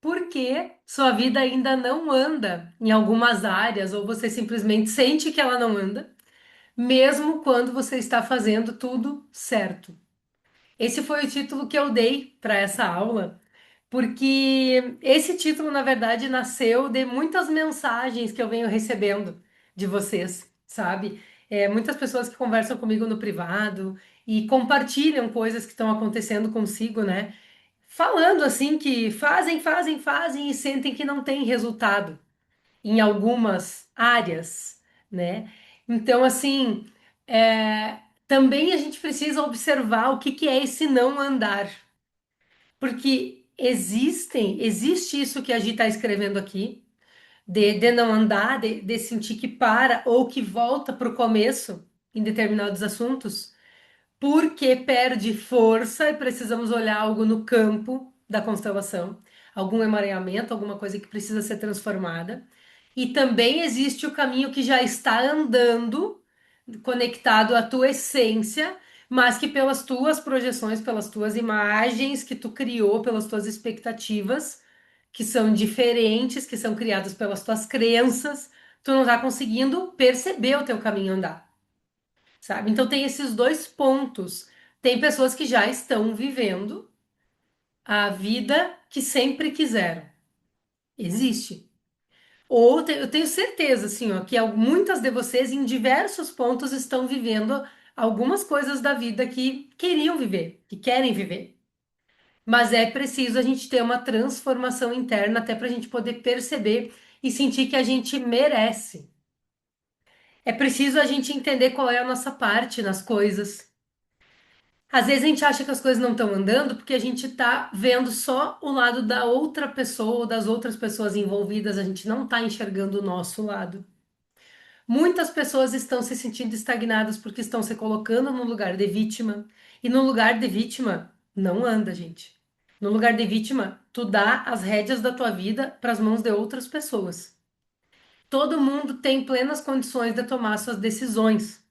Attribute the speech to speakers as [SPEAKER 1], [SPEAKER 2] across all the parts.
[SPEAKER 1] porque sua vida ainda não anda em algumas áreas, ou você simplesmente sente que ela não anda, mesmo quando você está fazendo tudo certo. Esse foi o título que eu dei para essa aula, porque esse título, na verdade, nasceu de muitas mensagens que eu venho recebendo de vocês, sabe? Muitas pessoas que conversam comigo no privado e compartilham coisas que estão acontecendo consigo, né? Falando assim que fazem e sentem que não tem resultado em algumas áreas, né? Então, assim, também a gente precisa observar o que que é esse não andar, porque existe isso que a gente está escrevendo aqui, de não andar, de sentir que para ou que volta para o começo em determinados assuntos, porque perde força e precisamos olhar algo no campo da constelação, algum emaranhamento, alguma coisa que precisa ser transformada. E também existe o caminho que já está andando, conectado à tua essência, mas que pelas tuas projeções, pelas tuas imagens que tu criou, pelas tuas expectativas, que são diferentes, que são criadas pelas tuas crenças, tu não tá conseguindo perceber o teu caminho andar, sabe? Então tem esses dois pontos. Tem pessoas que já estão vivendo a vida que sempre quiseram. Existe. Eu tenho certeza, assim, ó, que muitas de vocês em diversos pontos estão vivendo algumas coisas da vida que queriam viver, que querem viver. Mas é preciso a gente ter uma transformação interna até para a gente poder perceber e sentir que a gente merece. É preciso a gente entender qual é a nossa parte nas coisas. Às vezes a gente acha que as coisas não estão andando porque a gente está vendo só o lado da outra pessoa ou das outras pessoas envolvidas, a gente não está enxergando o nosso lado. Muitas pessoas estão se sentindo estagnadas porque estão se colocando no lugar de vítima. E no lugar de vítima, não anda, gente. No lugar de vítima, tu dá as rédeas da tua vida para as mãos de outras pessoas. Todo mundo tem plenas condições de tomar suas decisões.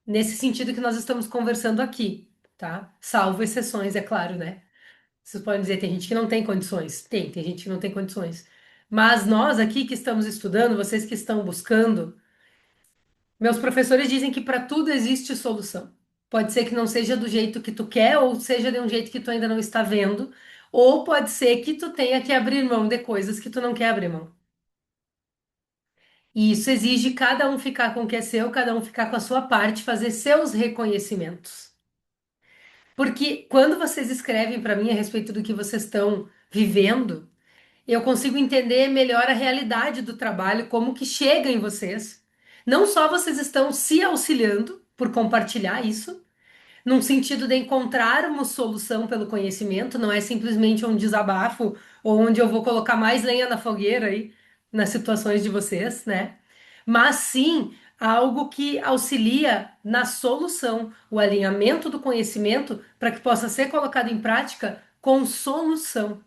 [SPEAKER 1] Nesse sentido que nós estamos conversando aqui, tá? Salvo exceções, é claro, né? Vocês podem dizer, tem gente que não tem condições. Tem gente que não tem condições. Mas nós aqui que estamos estudando, vocês que estão buscando, meus professores dizem que para tudo existe solução. Pode ser que não seja do jeito que tu quer, ou seja de um jeito que tu ainda não está vendo, ou pode ser que tu tenha que abrir mão de coisas que tu não quer abrir mão. E isso exige cada um ficar com o que é seu, cada um ficar com a sua parte, fazer seus reconhecimentos. Porque quando vocês escrevem para mim a respeito do que vocês estão vivendo, eu consigo entender melhor a realidade do trabalho, como que chega em vocês. Não só vocês estão se auxiliando por compartilhar isso, num sentido de encontrarmos solução pelo conhecimento, não é simplesmente um desabafo ou onde eu vou colocar mais lenha na fogueira aí nas situações de vocês, né? Mas sim algo que auxilia na solução, o alinhamento do conhecimento para que possa ser colocado em prática com solução.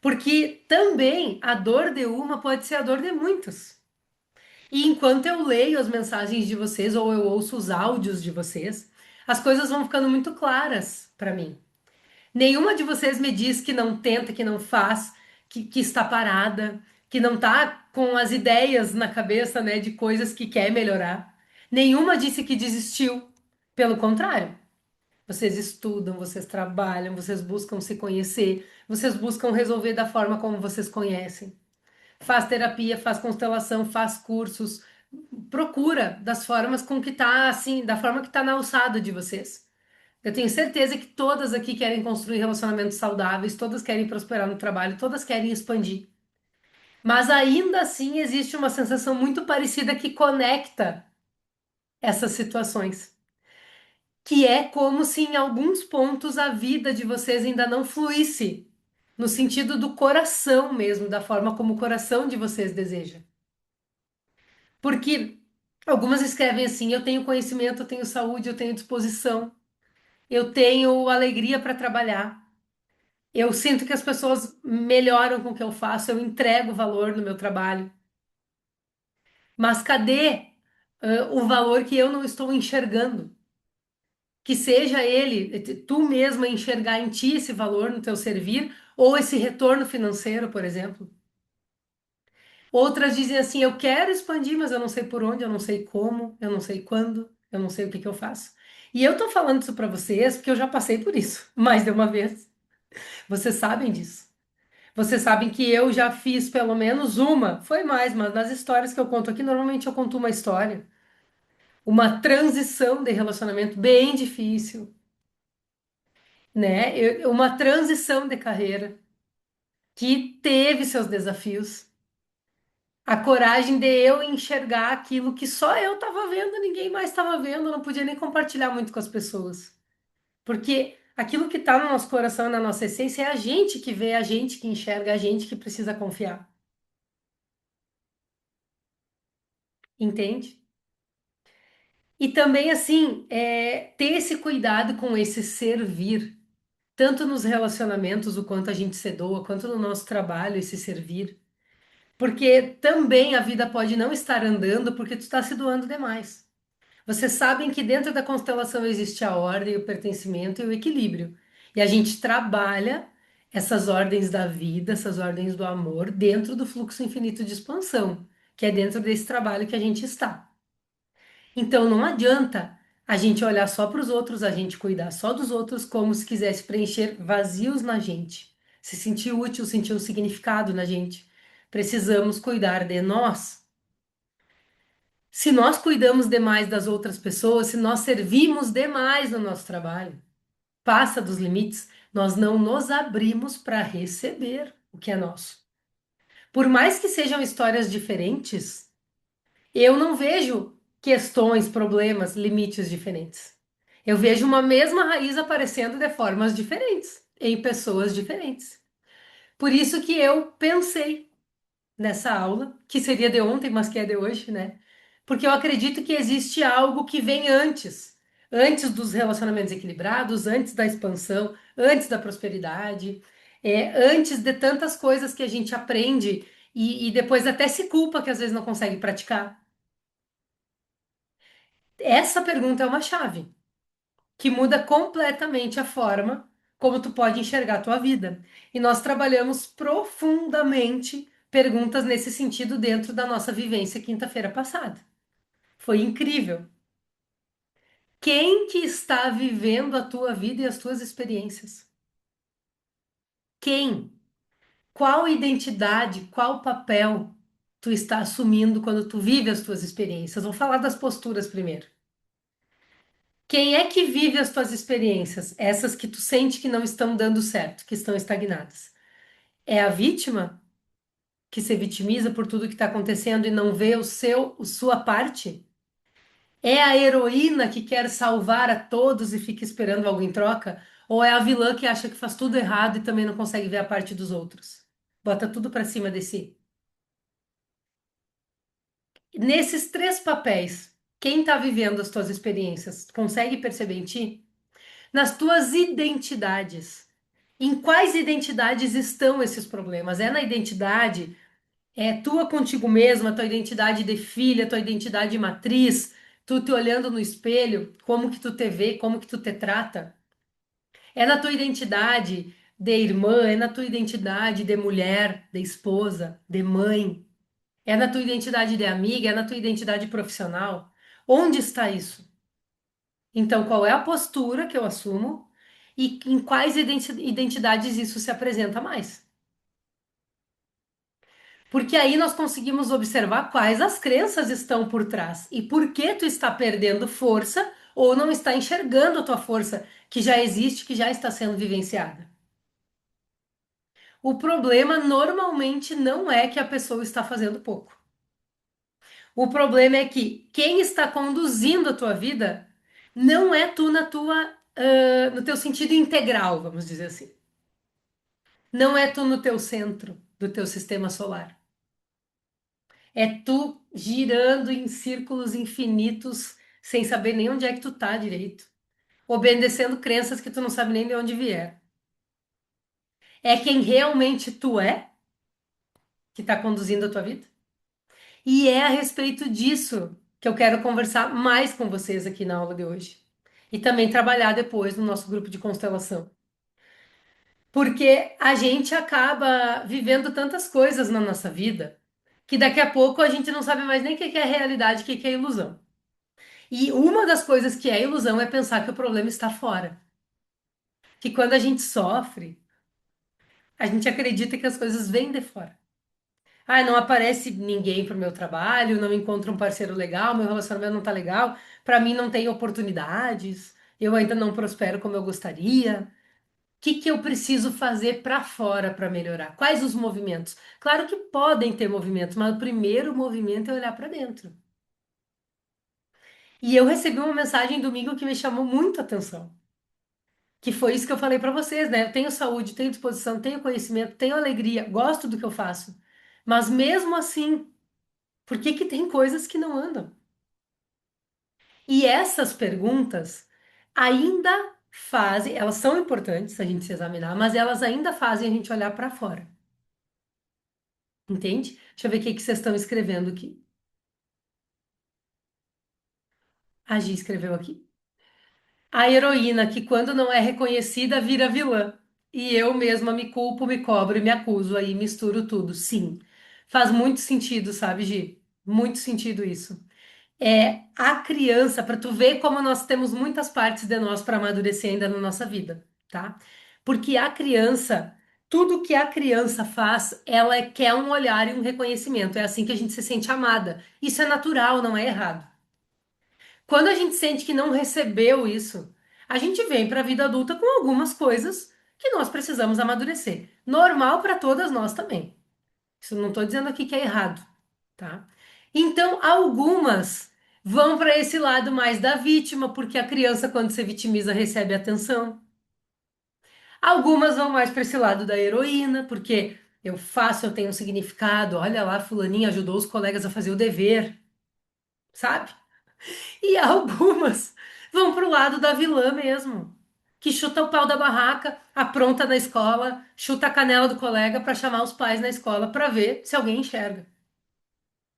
[SPEAKER 1] Porque também a dor de uma pode ser a dor de muitos. E enquanto eu leio as mensagens de vocês ou eu ouço os áudios de vocês, as coisas vão ficando muito claras para mim. Nenhuma de vocês me diz que não tenta, que não faz, que está parada, que não está com as ideias na cabeça, né, de coisas que quer melhorar. Nenhuma disse que desistiu. Pelo contrário, vocês estudam, vocês trabalham, vocês buscam se conhecer, vocês buscam resolver da forma como vocês conhecem. Faz terapia, faz constelação, faz cursos, procura das formas com que tá assim, da forma que tá na alçada de vocês. Eu tenho certeza que todas aqui querem construir relacionamentos saudáveis, todas querem prosperar no trabalho, todas querem expandir. Mas ainda assim existe uma sensação muito parecida que conecta essas situações, que é como se em alguns pontos a vida de vocês ainda não fluísse no sentido do coração mesmo, da forma como o coração de vocês deseja. Porque algumas escrevem assim: eu tenho conhecimento, eu tenho saúde, eu tenho disposição, eu tenho alegria para trabalhar. Eu sinto que as pessoas melhoram com o que eu faço, eu entrego valor no meu trabalho. Mas cadê, o valor que eu não estou enxergando? Que seja ele, tu mesma enxergar em ti esse valor no teu servir, Ou esse retorno financeiro, por exemplo. Outras dizem assim: eu quero expandir, mas eu não sei por onde, eu não sei como, eu não sei quando, eu não sei o que que eu faço. E eu tô falando isso para vocês porque eu já passei por isso mais de uma vez. Vocês sabem disso. Vocês sabem que eu já fiz pelo menos uma, foi mais, mas nas histórias que eu conto aqui, normalmente eu conto uma história, uma transição de relacionamento bem difícil, né? Uma transição de carreira que teve seus desafios. A coragem de eu enxergar aquilo que só eu estava vendo, ninguém mais estava vendo, eu não podia nem compartilhar muito com as pessoas. Porque aquilo que está no nosso coração, na nossa essência, é a gente que vê, a gente que enxerga, a gente que precisa confiar. Entende? E também, assim, ter esse cuidado com esse servir, tanto nos relacionamentos, o quanto a gente se doa, quanto no nosso trabalho, esse servir. Porque também a vida pode não estar andando porque tu está se doando demais. Vocês sabem que dentro da constelação existe a ordem, o pertencimento e o equilíbrio. E a gente trabalha essas ordens da vida, essas ordens do amor, dentro do fluxo infinito de expansão, que é dentro desse trabalho que a gente está. Então não adianta a gente olhar só para os outros, a gente cuidar só dos outros, como se quisesse preencher vazios na gente, se sentir útil, sentir um significado na gente. Precisamos cuidar de nós. Se nós cuidamos demais das outras pessoas, se nós servimos demais no nosso trabalho, passa dos limites, nós não nos abrimos para receber o que é nosso. Por mais que sejam histórias diferentes, eu não vejo questões, problemas, limites diferentes. Eu vejo uma mesma raiz aparecendo de formas diferentes, em pessoas diferentes. Por isso que eu pensei nessa aula, que seria de ontem, mas que é de hoje, né? Porque eu acredito que existe algo que vem antes, antes dos relacionamentos equilibrados, antes da expansão, antes da prosperidade, antes de tantas coisas que a gente aprende e depois até se culpa que às vezes não consegue praticar. Essa pergunta é uma chave que muda completamente a forma como tu pode enxergar a tua vida. E nós trabalhamos profundamente perguntas nesse sentido dentro da nossa vivência quinta-feira passada. Foi incrível. Quem que está vivendo a tua vida e as tuas experiências? Quem? Qual identidade, qual papel tu está assumindo quando tu vive as tuas experiências? Vou falar das posturas primeiro. Quem é que vive as tuas experiências? Essas que tu sente que não estão dando certo, que estão estagnadas. É a vítima que se vitimiza por tudo que está acontecendo e não vê sua parte? É a heroína que quer salvar a todos e fica esperando algo em troca? Ou é a vilã que acha que faz tudo errado e também não consegue ver a parte dos outros? Bota tudo pra cima de si. Nesses três papéis, quem tá vivendo as tuas experiências, consegue perceber em ti? Nas tuas identidades. Em quais identidades estão esses problemas? É na identidade, é tua contigo mesma, tua identidade de filha, tua identidade matriz, tu te olhando no espelho, como que tu te vê, como que tu te trata? É na tua identidade de irmã, é na tua identidade de mulher, de esposa, de mãe, é na tua identidade de amiga, é na tua identidade profissional. Onde está isso? Então, qual é a postura que eu assumo e em quais identidades isso se apresenta mais? Porque aí nós conseguimos observar quais as crenças estão por trás e por que tu está perdendo força ou não está enxergando a tua força que já existe, que já está sendo vivenciada. O problema normalmente não é que a pessoa está fazendo pouco. O problema é que quem está conduzindo a tua vida não é tu no teu sentido integral, vamos dizer assim. Não é tu no teu centro do teu sistema solar. É tu girando em círculos infinitos sem saber nem onde é que tu tá direito, obedecendo crenças que tu não sabe nem de onde vier. É quem realmente tu é que está conduzindo a tua vida. E é a respeito disso que eu quero conversar mais com vocês aqui na aula de hoje. E também trabalhar depois no nosso grupo de constelação. Porque a gente acaba vivendo tantas coisas na nossa vida que daqui a pouco a gente não sabe mais nem o que que é realidade, o que que é ilusão. E uma das coisas que é ilusão é pensar que o problema está fora. Que quando a gente sofre, a gente acredita que as coisas vêm de fora. Ah, não aparece ninguém pro meu trabalho, não encontro um parceiro legal, meu relacionamento não tá legal, pra mim não tem oportunidades, eu ainda não prospero como eu gostaria. O que que eu preciso fazer pra fora pra melhorar? Quais os movimentos? Claro que podem ter movimentos, mas o primeiro movimento é olhar pra dentro. E eu recebi uma mensagem domingo que me chamou muito a atenção, que foi isso que eu falei pra vocês, né? Eu tenho saúde, tenho disposição, tenho conhecimento, tenho alegria, gosto do que eu faço. Mas mesmo assim, por que que tem coisas que não andam? E essas perguntas ainda fazem, elas são importantes a gente se examinar, mas elas ainda fazem a gente olhar para fora, entende? Deixa eu ver o que que vocês estão escrevendo aqui. A Gi escreveu aqui. A heroína que, quando não é reconhecida, vira vilã. E eu mesma me culpo, me cobro e me acuso, aí misturo tudo. Sim, faz muito sentido, sabe, Gi? Muito sentido isso. É a criança, para tu ver como nós temos muitas partes de nós para amadurecer ainda na nossa vida, tá? Porque a criança, tudo que a criança faz, ela quer um olhar e um reconhecimento. É assim que a gente se sente amada. Isso é natural, não é errado. Quando a gente sente que não recebeu isso, a gente vem para a vida adulta com algumas coisas que nós precisamos amadurecer. Normal para todas nós também. Isso não estou dizendo aqui que é errado, tá? Então, algumas vão para esse lado mais da vítima, porque a criança, quando se vitimiza, recebe atenção. Algumas vão mais para esse lado da heroína, porque eu faço, eu tenho um significado. Olha lá, fulaninha ajudou os colegas a fazer o dever, sabe? E algumas vão pro lado da vilã mesmo, que chuta o pau da barraca, apronta na escola, chuta a canela do colega para chamar os pais na escola para ver se alguém enxerga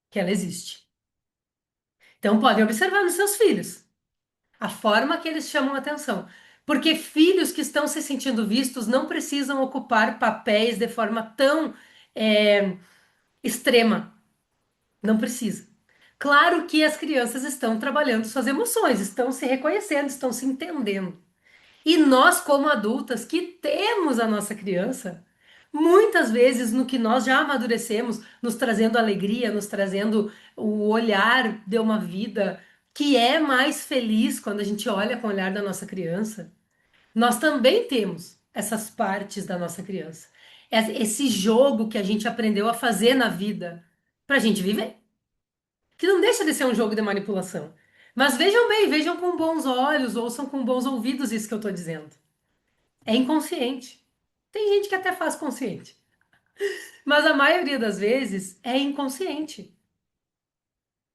[SPEAKER 1] que ela existe. Então, podem observar nos seus filhos a forma que eles chamam atenção. Porque filhos que estão se sentindo vistos não precisam ocupar papéis de forma tão é, extrema. Não precisa. Claro que as crianças estão trabalhando suas emoções, estão se reconhecendo, estão se entendendo. E nós, como adultas que temos a nossa criança, muitas vezes no que nós já amadurecemos, nos trazendo alegria, nos trazendo o olhar de uma vida que é mais feliz quando a gente olha com o olhar da nossa criança, nós também temos essas partes da nossa criança. Esse jogo que a gente aprendeu a fazer na vida para a gente viver, que não deixa de ser um jogo de manipulação. Mas vejam bem, vejam com bons olhos, ouçam com bons ouvidos isso que eu estou dizendo. É inconsciente. Tem gente que até faz consciente, mas a maioria das vezes é inconsciente,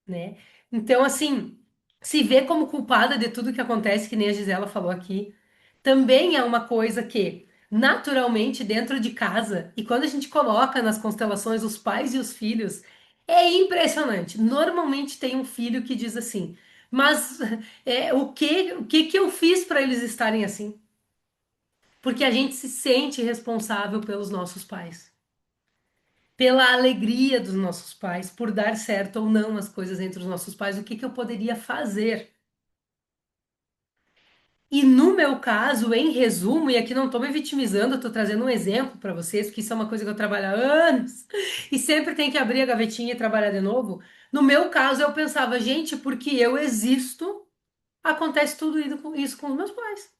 [SPEAKER 1] né? Então, assim, se vê como culpada de tudo que acontece, que nem a Gisela falou aqui, também é uma coisa que, naturalmente, dentro de casa, e quando a gente coloca nas constelações os pais e os filhos, é impressionante. Normalmente tem um filho que diz assim, mas o que que eu fiz para eles estarem assim? Porque a gente se sente responsável pelos nossos pais, pela alegria dos nossos pais, por dar certo ou não as coisas entre os nossos pais, o que que eu poderia fazer. E no meu caso, em resumo, e aqui não estou me vitimizando, eu estou trazendo um exemplo para vocês, porque isso é uma coisa que eu trabalho há anos e sempre tem que abrir a gavetinha e trabalhar de novo. No meu caso, eu pensava, gente, porque eu existo, acontece tudo isso com os meus pais.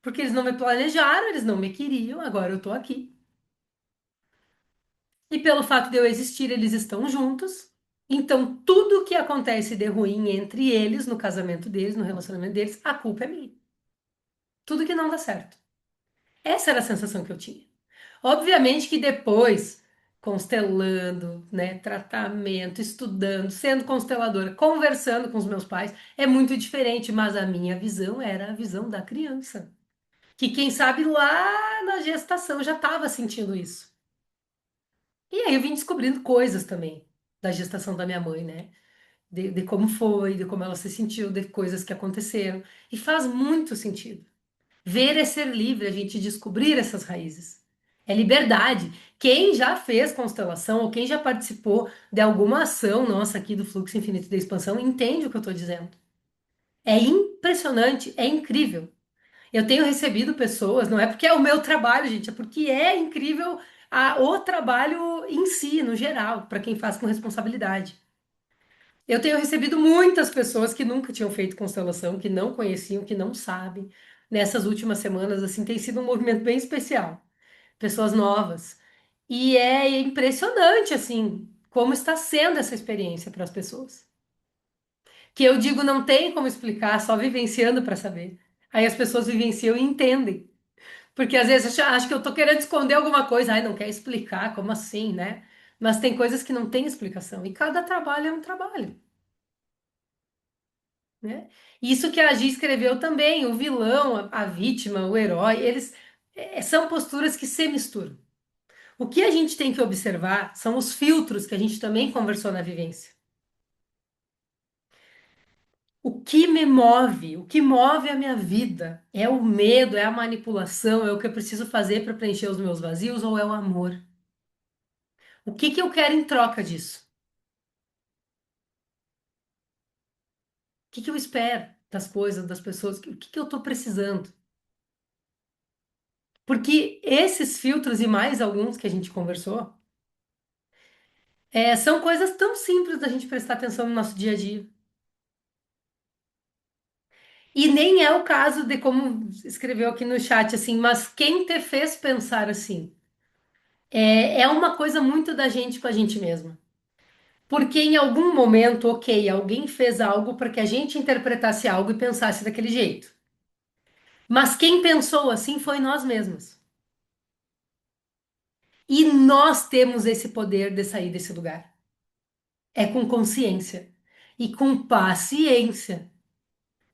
[SPEAKER 1] Porque eles não me planejaram, eles não me queriam, agora eu estou aqui. E pelo fato de eu existir, eles estão juntos. Então, tudo que acontece de ruim entre eles, no casamento deles, no relacionamento deles, a culpa é minha. Tudo que não dá certo. Essa era a sensação que eu tinha. Obviamente que depois, constelando, né, tratamento, estudando, sendo consteladora, conversando com os meus pais, é muito diferente, mas a minha visão era a visão da criança. Que quem sabe lá na gestação já estava sentindo isso. E aí eu vim descobrindo coisas também da gestação da minha mãe, né? De como foi, de como ela se sentiu, de coisas que aconteceram. E faz muito sentido. Ver é ser livre, a gente descobrir essas raízes. É liberdade. Quem já fez constelação ou quem já participou de alguma ação nossa aqui do fluxo infinito da expansão entende o que eu estou dizendo. É impressionante, é incrível. Eu tenho recebido pessoas, não é porque é o meu trabalho, gente, é porque é incrível o trabalho em si, no geral, para quem faz com responsabilidade. Eu tenho recebido muitas pessoas que nunca tinham feito constelação, que não conheciam, que não sabem. Nessas últimas semanas, assim, tem sido um movimento bem especial. Pessoas novas. E é impressionante, assim, como está sendo essa experiência para as pessoas. Que eu digo, não tem como explicar, só vivenciando para saber. Aí as pessoas vivenciam e entendem. Porque às vezes acho que eu tô querendo esconder alguma coisa, ai, não quer explicar, como assim, né? Mas tem coisas que não têm explicação. E cada trabalho é um trabalho, né? Isso que a Gi escreveu também, o vilão, a vítima, o herói, eles são posturas que se misturam. O que a gente tem que observar são os filtros que a gente também conversou na vivência. O que me move, o que move a minha vida é o medo, é a manipulação, é o que eu preciso fazer para preencher os meus vazios ou é o amor? O que que eu quero em troca disso? O que que eu espero das coisas, das pessoas? O que que eu estou precisando? Porque esses filtros e mais alguns que a gente conversou, são coisas tão simples da gente prestar atenção no nosso dia a dia. E nem é o caso de como escreveu aqui no chat, assim, mas quem te fez pensar assim? É uma coisa muito da gente com a gente mesma. Porque em algum momento, ok, alguém fez algo para que a gente interpretasse algo e pensasse daquele jeito. Mas quem pensou assim foi nós mesmos. E nós temos esse poder de sair desse lugar. É com consciência e com paciência.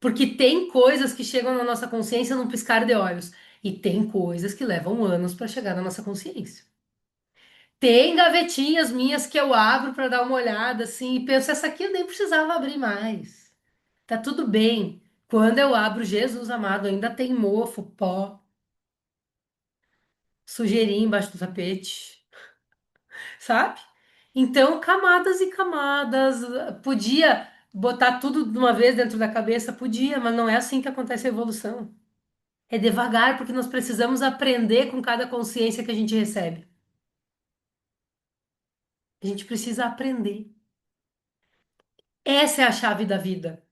[SPEAKER 1] Porque tem coisas que chegam na nossa consciência num piscar de olhos. E tem coisas que levam anos para chegar na nossa consciência. Tem gavetinhas minhas que eu abro para dar uma olhada assim e penso, essa aqui eu nem precisava abrir mais. Tá tudo bem. Quando eu abro, Jesus amado, ainda tem mofo, pó, sujeirinha embaixo do tapete, sabe? Então, camadas e camadas. Podia botar tudo de uma vez dentro da cabeça? Podia, mas não é assim que acontece a evolução. É devagar, porque nós precisamos aprender com cada consciência que a gente recebe. A gente precisa aprender. Essa é a chave da vida.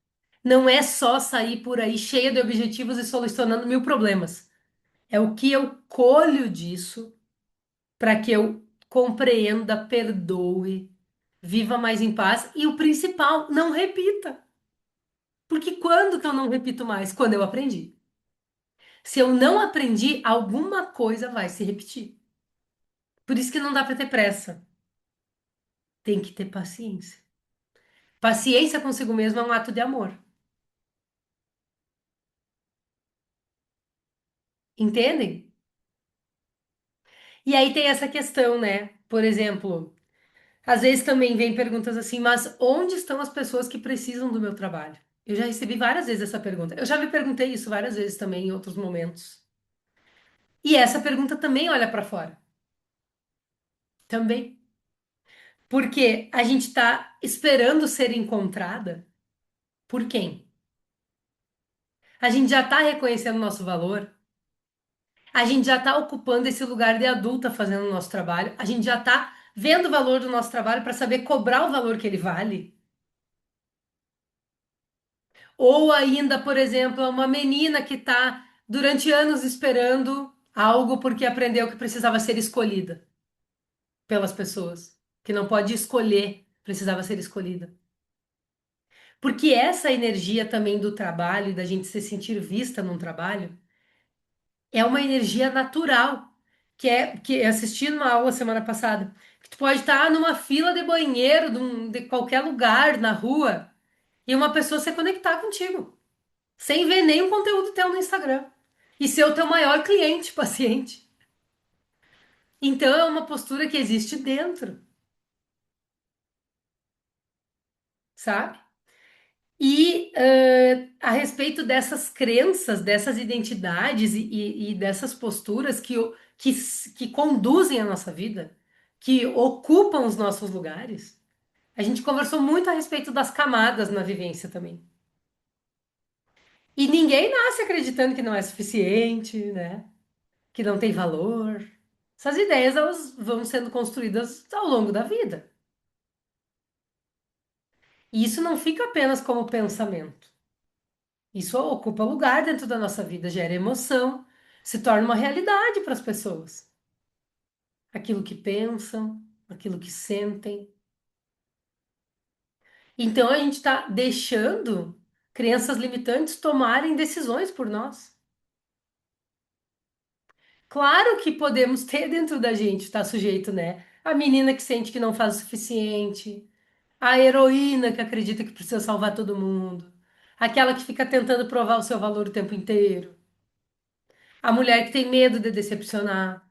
[SPEAKER 1] Não é só sair por aí cheia de objetivos e solucionando mil problemas. É o que eu colho disso para que eu compreenda, perdoe, viva mais em paz e o principal, não repita. Porque quando que eu não repito mais? Quando eu aprendi. Se eu não aprendi, alguma coisa vai se repetir. Por isso que não dá para ter pressa. Tem que ter paciência. Paciência consigo mesmo é um ato de amor. Entendem? E aí tem essa questão, né? Por exemplo, às vezes também vem perguntas assim, mas onde estão as pessoas que precisam do meu trabalho? Eu já recebi várias vezes essa pergunta. Eu já me perguntei isso várias vezes também em outros momentos. E essa pergunta também olha para fora. Também. Porque a gente está esperando ser encontrada por quem? A gente já está reconhecendo o nosso valor, a gente já está ocupando esse lugar de adulta fazendo o nosso trabalho, a gente já está vendo o valor do nosso trabalho para saber cobrar o valor que ele vale. Ou ainda, por exemplo, uma menina que está durante anos esperando algo porque aprendeu que precisava ser escolhida pelas pessoas, que não pode escolher, precisava ser escolhida. Porque essa energia também do trabalho e da gente se sentir vista num trabalho é uma energia natural, que eu assisti numa aula semana passada, que tu pode estar numa fila de banheiro de qualquer lugar na rua e uma pessoa se conectar contigo, sem ver nenhum conteúdo teu no Instagram. E ser o teu maior cliente, paciente. Então é uma postura que existe dentro, sabe? E a respeito dessas crenças, dessas identidades e dessas posturas que conduzem a nossa vida, que ocupam os nossos lugares, a gente conversou muito a respeito das camadas na vivência também. E ninguém nasce acreditando que não é suficiente, né? Que não tem valor. Essas ideias elas vão sendo construídas ao longo da vida. E isso não fica apenas como pensamento. Isso ocupa lugar dentro da nossa vida, gera emoção, se torna uma realidade para as pessoas. Aquilo que pensam, aquilo que sentem. Então a gente está deixando crenças limitantes tomarem decisões por nós. Claro que podemos ter dentro da gente, está sujeito, né? A menina que sente que não faz o suficiente, a heroína que acredita que precisa salvar todo mundo, aquela que fica tentando provar o seu valor o tempo inteiro, a mulher que tem medo de decepcionar,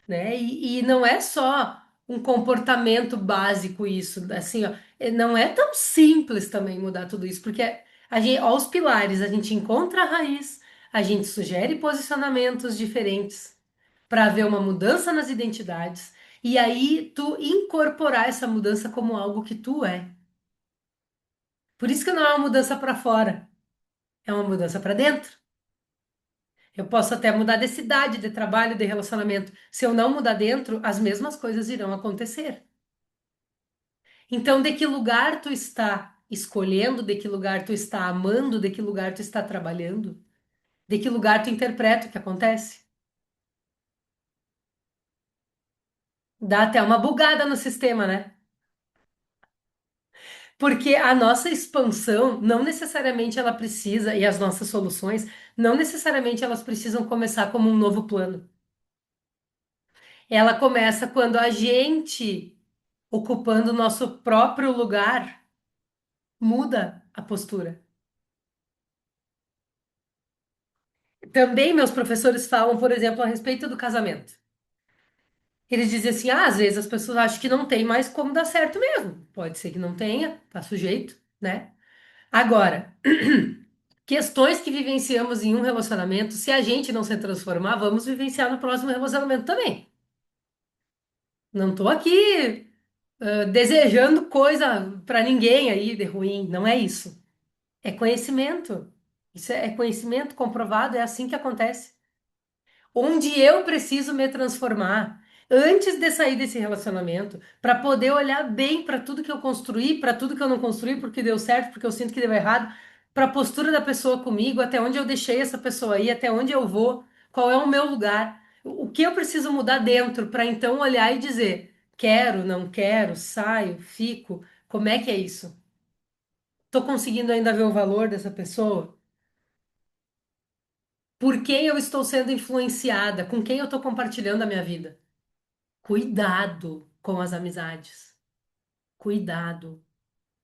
[SPEAKER 1] né? E não é só um comportamento básico isso, assim, ó, não é tão simples também mudar tudo isso, porque a gente, ó, os pilares, a gente encontra a raiz, a gente sugere posicionamentos diferentes para ver uma mudança nas identidades e aí tu incorporar essa mudança como algo que tu é. Por isso que não é uma mudança para fora, é uma mudança para dentro. Eu posso até mudar de cidade, de trabalho, de relacionamento. Se eu não mudar dentro, as mesmas coisas irão acontecer. Então, de que lugar tu está escolhendo, de que lugar tu está amando, de que lugar tu está trabalhando, de que lugar tu interpreta o que acontece? Dá até uma bugada no sistema, né? Porque a nossa expansão não necessariamente ela precisa, e as nossas soluções, não necessariamente elas precisam começar como um novo plano. Ela começa quando a gente, ocupando o nosso próprio lugar, muda a postura. Também meus professores falam, por exemplo, a respeito do casamento. Eles dizem assim: ah, às vezes as pessoas acham que não tem mais como dar certo mesmo. Pode ser que não tenha, tá sujeito, né? Agora, questões que vivenciamos em um relacionamento, se a gente não se transformar, vamos vivenciar no próximo relacionamento também. Não tô aqui desejando coisa pra ninguém aí de ruim, não é isso. É conhecimento. Isso é conhecimento comprovado, é assim que acontece. Onde eu preciso me transformar antes de sair desse relacionamento, para poder olhar bem para tudo que eu construí, para tudo que eu não construí, porque deu certo, porque eu sinto que deu errado, para a postura da pessoa comigo, até onde eu deixei essa pessoa aí, até onde eu vou, qual é o meu lugar, o que eu preciso mudar dentro, para então olhar e dizer: quero, não quero, saio, fico, como é que é isso? Tô conseguindo ainda ver o valor dessa pessoa? Por quem eu estou sendo influenciada? Com quem eu estou compartilhando a minha vida? Cuidado com as amizades. Cuidado.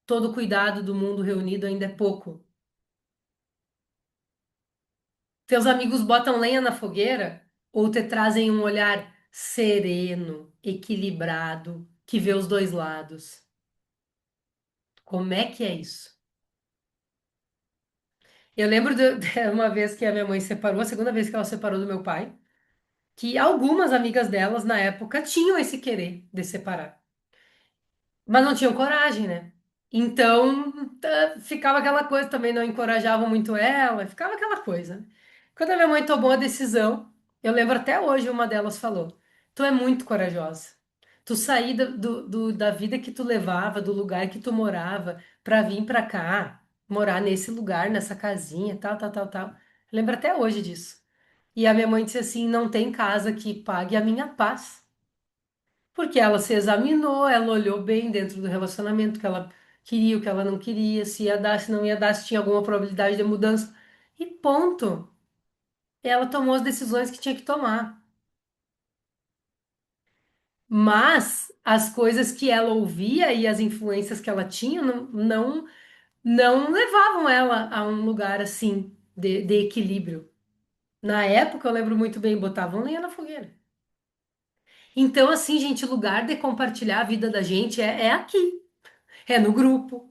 [SPEAKER 1] Todo cuidado do mundo reunido ainda é pouco. Teus amigos botam lenha na fogueira ou te trazem um olhar sereno, equilibrado, que vê os dois lados? Como é que é isso? Eu lembro de uma vez que a minha mãe separou, a segunda vez que ela separou do meu pai, que algumas amigas delas na época tinham esse querer de separar. Mas não tinham coragem, né? Então, ficava aquela coisa, também não encorajavam muito ela, ficava aquela coisa, né? Quando a minha mãe tomou a decisão, eu lembro até hoje uma delas falou: Tu é muito corajosa. Tu sair da vida que tu levava, do lugar que tu morava, pra vir pra cá, morar nesse lugar, nessa casinha, tal, tal, tal, tal. Eu lembro até hoje disso. E a minha mãe disse assim: Não tem casa que pague a minha paz. Porque ela se examinou, ela olhou bem dentro do relacionamento que ela queria, o que ela não queria, se ia dar, se não ia dar, se tinha alguma probabilidade de mudança. E ponto. Ela tomou as decisões que tinha que tomar. Mas as coisas que ela ouvia e as influências que ela tinha não levavam ela a um lugar assim de equilíbrio. Na época, eu lembro muito bem, botavam lenha na fogueira. Então, assim, gente, lugar de compartilhar a vida da gente é aqui, é no grupo.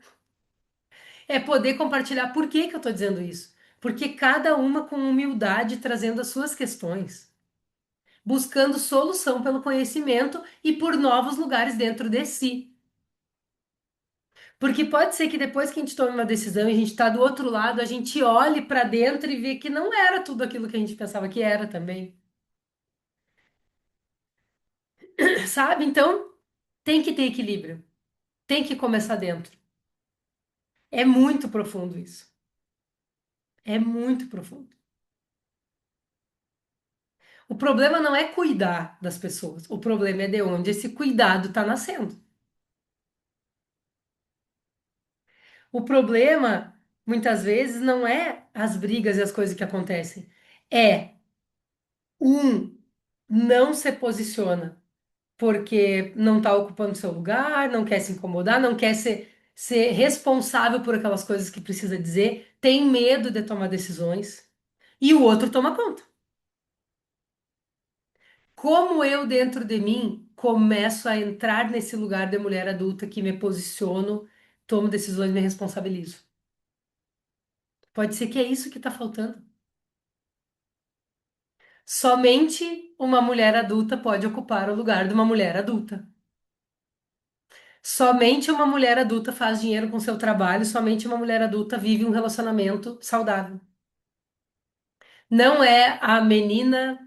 [SPEAKER 1] É poder compartilhar por que que eu tô dizendo isso. Porque cada uma com humildade trazendo as suas questões, buscando solução pelo conhecimento e por novos lugares dentro de si. Porque pode ser que depois que a gente tome uma decisão e a gente está do outro lado, a gente olhe para dentro e vê que não era tudo aquilo que a gente pensava que era também, sabe? Então, tem que ter equilíbrio, tem que começar dentro. É muito profundo isso. É muito profundo. O problema não é cuidar das pessoas, o problema é de onde esse cuidado está nascendo. O problema, muitas vezes, não é as brigas e as coisas que acontecem, é um não se posiciona porque não está ocupando seu lugar, não quer se incomodar, não quer ser responsável por aquelas coisas que precisa dizer, tem medo de tomar decisões, e o outro toma conta. Como eu, dentro de mim, começo a entrar nesse lugar de mulher adulta que me posiciono, tomo decisões e me responsabilizo? Pode ser que é isso que está faltando. Somente uma mulher adulta pode ocupar o lugar de uma mulher adulta. Somente uma mulher adulta faz dinheiro com seu trabalho, somente uma mulher adulta vive um relacionamento saudável. Não é a menina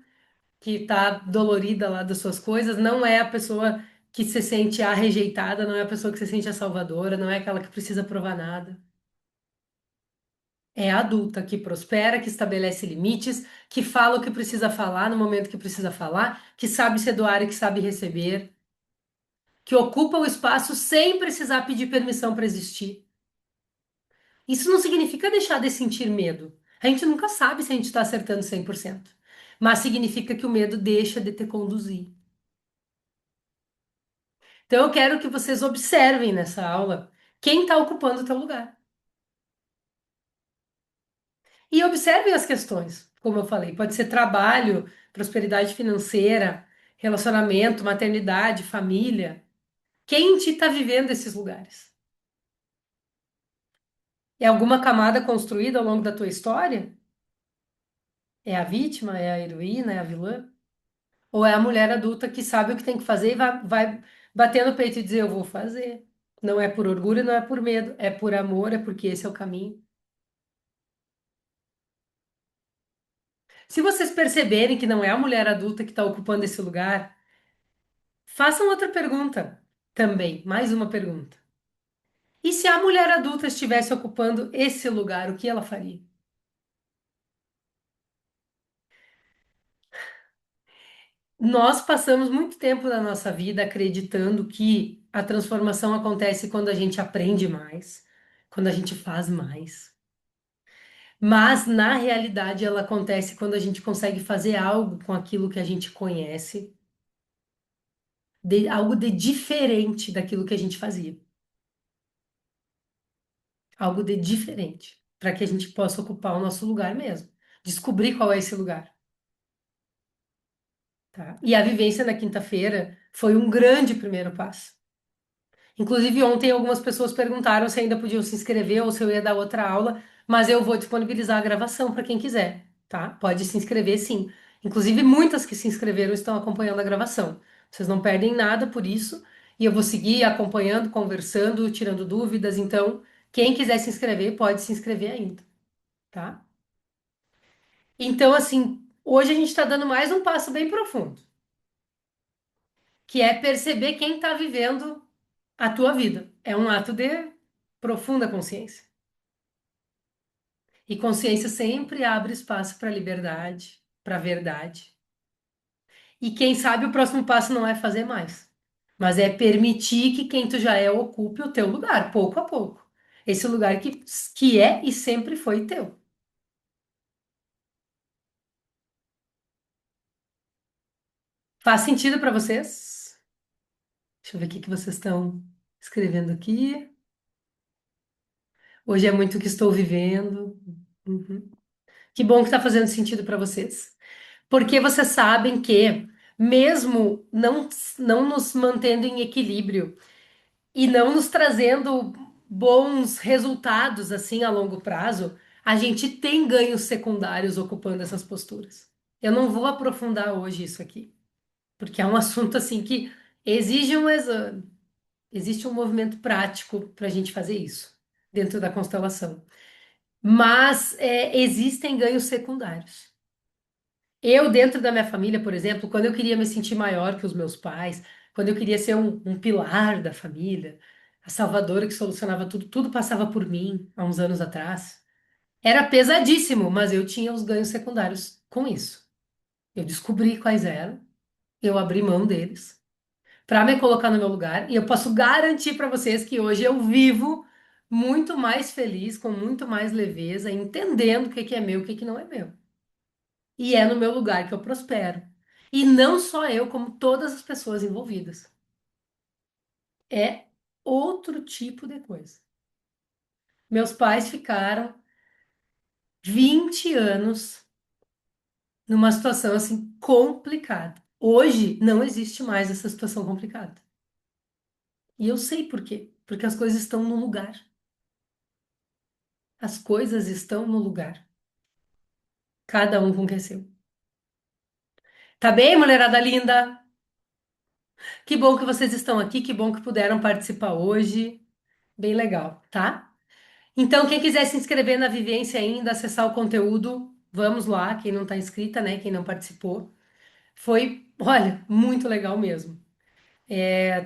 [SPEAKER 1] que tá dolorida lá das suas coisas, não é a pessoa que se sente a rejeitada, não é a pessoa que se sente a salvadora, não é aquela que precisa provar nada. É a adulta que prospera, que estabelece limites, que fala o que precisa falar no momento que precisa falar, que sabe se doar e que sabe receber, que ocupa o espaço sem precisar pedir permissão para existir. Isso não significa deixar de sentir medo. A gente nunca sabe se a gente está acertando 100%. Mas significa que o medo deixa de te conduzir. Então eu quero que vocês observem nessa aula quem está ocupando o teu lugar. E observem as questões, como eu falei. Pode ser trabalho, prosperidade financeira, relacionamento, maternidade, família. Quem te está vivendo esses lugares? É alguma camada construída ao longo da tua história? É a vítima? É a heroína? É a vilã? Ou é a mulher adulta que sabe o que tem que fazer e vai bater no peito e dizer: Eu vou fazer. Não é por orgulho, não é por medo, é por amor, é porque esse é o caminho. Se vocês perceberem que não é a mulher adulta que está ocupando esse lugar, façam outra pergunta também, mais uma pergunta. E se a mulher adulta estivesse ocupando esse lugar, o que ela faria? Nós passamos muito tempo da nossa vida acreditando que a transformação acontece quando a gente aprende mais, quando a gente faz mais. Mas na realidade ela acontece quando a gente consegue fazer algo com aquilo que a gente conhece, algo de diferente daquilo que a gente fazia, algo de diferente, para que a gente possa ocupar o nosso lugar mesmo, descobrir qual é esse lugar, tá? E a vivência na quinta-feira foi um grande primeiro passo. Inclusive, ontem algumas pessoas perguntaram se ainda podiam se inscrever ou se eu ia dar outra aula, mas eu vou disponibilizar a gravação para quem quiser, tá? Pode se inscrever sim. Inclusive, muitas que se inscreveram estão acompanhando a gravação. Vocês não perdem nada por isso, e eu vou seguir acompanhando, conversando, tirando dúvidas. Então, quem quiser se inscrever, pode se inscrever ainda, tá? Então, assim, hoje a gente está dando mais um passo bem profundo, que é perceber quem está vivendo a tua vida. É um ato de profunda consciência. E consciência sempre abre espaço para liberdade, para verdade. E quem sabe o próximo passo não é fazer mais, mas é permitir que quem tu já é ocupe o teu lugar, pouco a pouco. Esse lugar que é e sempre foi teu. Faz sentido para vocês? Deixa eu ver o que que vocês estão escrevendo aqui. Hoje é muito o que estou vivendo. Uhum. Que bom que está fazendo sentido para vocês. Porque vocês sabem que, mesmo não nos mantendo em equilíbrio e não nos trazendo. bons resultados assim a longo prazo, a gente tem ganhos secundários ocupando essas posturas. Eu não vou aprofundar hoje isso aqui, porque é um assunto assim que exige um exame, existe um movimento prático para a gente fazer isso dentro da constelação. Mas existem ganhos secundários. Eu, dentro da minha família, por exemplo, quando eu queria me sentir maior que os meus pais, quando eu queria ser um pilar da família, a salvadora que solucionava tudo, tudo passava por mim há uns anos atrás. Era pesadíssimo, mas eu tinha os ganhos secundários com isso. Eu descobri quais eram, eu abri mão deles para me colocar no meu lugar e eu posso garantir para vocês que hoje eu vivo muito mais feliz, com muito mais leveza, entendendo o que que é meu, o que que não é meu. E é no meu lugar que eu prospero. E não só eu, como todas as pessoas envolvidas. É outro tipo de coisa. Meus pais ficaram 20 anos numa situação assim complicada. Hoje não existe mais essa situação complicada. E eu sei por quê. Porque as coisas estão no lugar. As coisas estão no lugar. Cada um com o que é seu. Tá bem, mulherada linda? Que bom que vocês estão aqui, que bom que puderam participar hoje. Bem legal, tá? Então, quem quiser se inscrever na Vivência ainda, acessar o conteúdo, vamos lá. Quem não está inscrita, né? Quem não participou. Foi, olha, muito legal mesmo.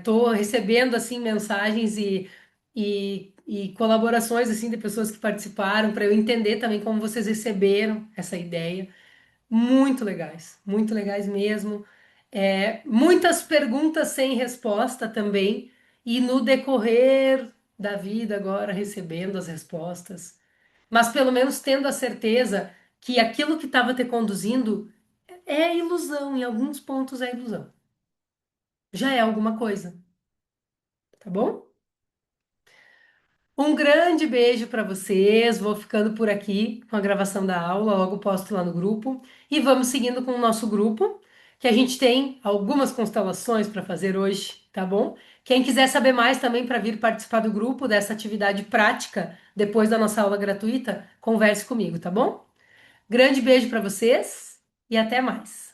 [SPEAKER 1] Tô recebendo, assim, mensagens e colaborações, assim, de pessoas que participaram, para eu entender também como vocês receberam essa ideia. Muito legais mesmo. Muitas perguntas sem resposta também, e no decorrer da vida agora recebendo as respostas, mas pelo menos tendo a certeza que aquilo que estava te conduzindo é ilusão, em alguns pontos é ilusão. Já é alguma coisa, tá bom? Um grande beijo para vocês. Vou ficando por aqui com a gravação da aula, logo posto lá no grupo. E vamos seguindo com o nosso grupo, que a gente tem algumas constelações para fazer hoje, tá bom? Quem quiser saber mais também para vir participar do grupo dessa atividade prática depois da nossa aula gratuita, converse comigo, tá bom? Grande beijo para vocês e até mais.